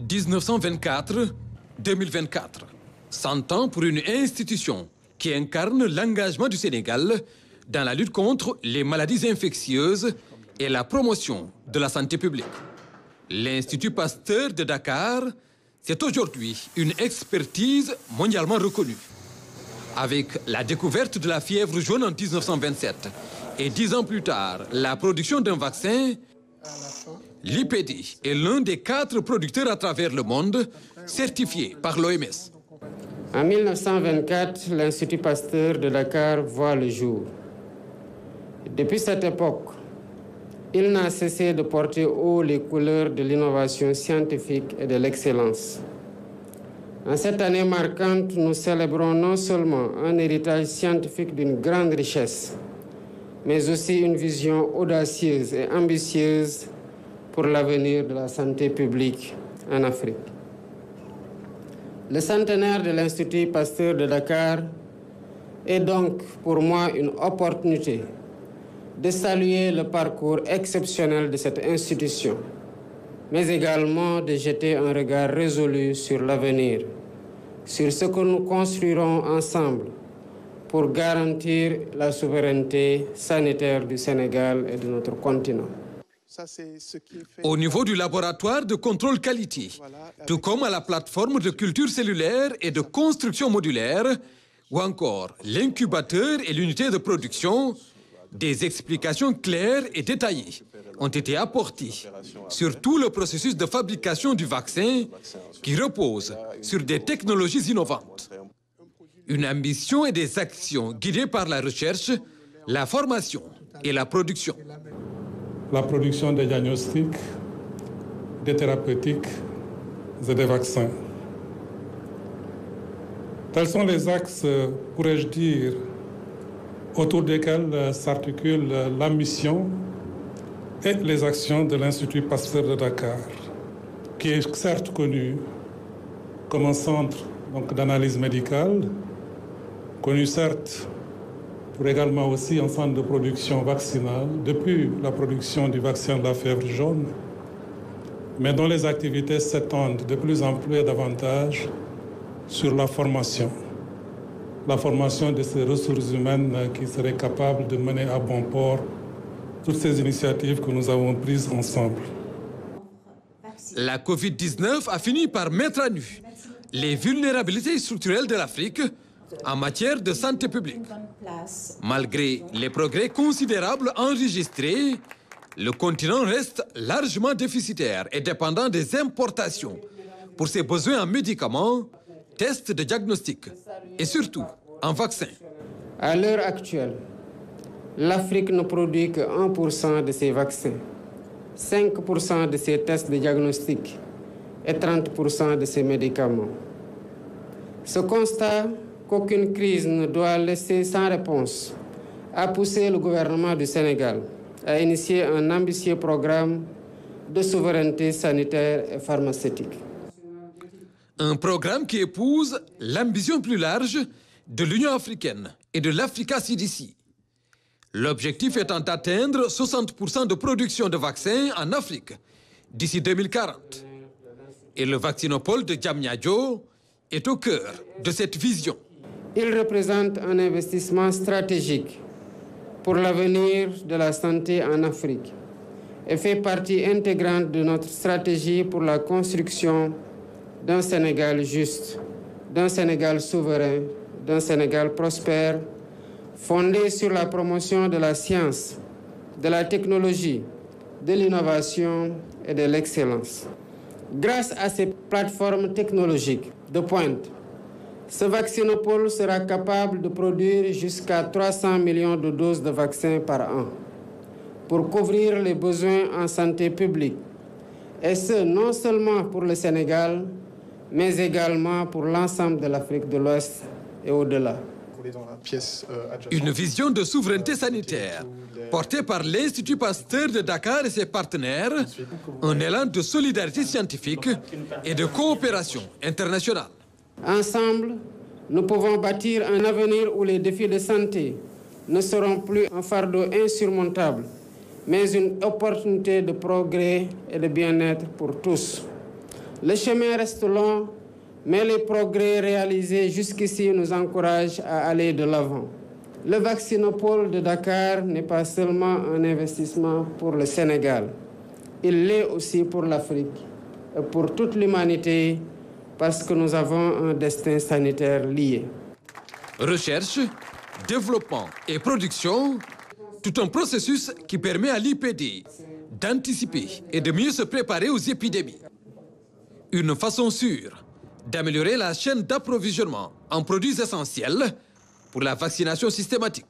1924-2024. 100 ans pour une institution qui incarne l'engagement du Sénégal dans la lutte contre les maladies infectieuses et la promotion de la santé publique. L'Institut Pasteur de Dakar, c'est aujourd'hui une expertise mondialement reconnue. Avec la découverte de la fièvre jaune en 1927 et 10 ans plus tard, la production d'un vaccin, l'IPD est l'un des 4 producteurs à travers le monde certifiés par l'OMS. En 1924, l'Institut Pasteur de Dakar voit le jour. Depuis cette époque, il n'a cessé de porter haut les couleurs de l'innovation scientifique et de l'excellence. En cette année marquante, nous célébrons non seulement un héritage scientifique d'une grande richesse, mais aussi une vision audacieuse et ambitieuse pour l'avenir de la santé publique en Afrique. Le centenaire de l'Institut Pasteur de Dakar est donc pour moi une opportunité de saluer le parcours exceptionnel de cette institution, mais également de jeter un regard résolu sur l'avenir, sur ce que nous construirons ensemble pour garantir la souveraineté sanitaire du Sénégal et de notre continent. Au niveau du laboratoire de contrôle qualité, tout comme à la plateforme de culture cellulaire et de construction modulaire, ou encore l'incubateur et l'unité de production, des explications claires et détaillées ont été apportées sur tout le processus de fabrication du vaccin qui repose sur des technologies innovantes. Une ambition et des actions guidées par la recherche, la formation et la production. La production des diagnostics, des thérapeutiques et des vaccins. Tels sont les axes, pourrais-je dire, autour desquels s'articule la mission et les actions de l'Institut Pasteur de Dakar, qui est certes connu comme un centre d'analyse médicale, connu certes pour également aussi un centre de production vaccinale, depuis la production du vaccin de la fièvre jaune, mais dont les activités s'étendent de plus en plus et davantage sur la formation de ces ressources humaines qui seraient capables de mener à bon port toutes ces initiatives que nous avons prises ensemble. La Covid-19 a fini par mettre à nu les vulnérabilités structurelles de l'Afrique en matière de santé publique. Malgré les progrès considérables enregistrés, le continent reste largement déficitaire et dépendant des importations pour ses besoins en médicaments, tests de diagnostic et surtout en vaccins. À l'heure actuelle, l'Afrique ne produit que 1% de ses vaccins, 5% de ses tests de diagnostic et 30% de ses médicaments. Ce constat qu'aucune crise ne doit laisser sans réponse a poussé le gouvernement du Sénégal à initier un ambitieux programme de souveraineté sanitaire et pharmaceutique. Un programme qui épouse l'ambition plus large de l'Union africaine et de l'Africa CDC. L'objectif étant d'atteindre 60% de production de vaccins en Afrique d'ici 2040. Et le vaccinopole de Diamniadio est au cœur de cette vision. Il représente un investissement stratégique pour l'avenir de la santé en Afrique et fait partie intégrante de notre stratégie pour la construction d'un Sénégal juste, d'un Sénégal souverain, d'un Sénégal prospère, fondé sur la promotion de la science, de la technologie, de l'innovation et de l'excellence. Grâce à ces plateformes technologiques de pointe, ce vaccinopole sera capable de produire jusqu'à 300 millions de doses de vaccins par an pour couvrir les besoins en santé publique, et ce, non seulement pour le Sénégal, mais également pour l'ensemble de l'Afrique de l'Ouest et au-delà. Une vision de souveraineté sanitaire portée par l'Institut Pasteur de Dakar et ses partenaires, un élan de solidarité scientifique et de coopération internationale. Ensemble, nous pouvons bâtir un avenir où les défis de santé ne seront plus un fardeau insurmontable, mais une opportunité de progrès et de bien-être pour tous. Le chemin reste long, mais les progrès réalisés jusqu'ici nous encouragent à aller de l'avant. Le vaccinopole de Dakar n'est pas seulement un investissement pour le Sénégal, il l'est aussi pour l'Afrique et pour toute l'humanité parce que nous avons un destin sanitaire lié. Recherche, développement et production, tout un processus qui permet à l'IPD d'anticiper et de mieux se préparer aux épidémies. Une façon sûre d'améliorer la chaîne d'approvisionnement en produits essentiels pour la vaccination systématique.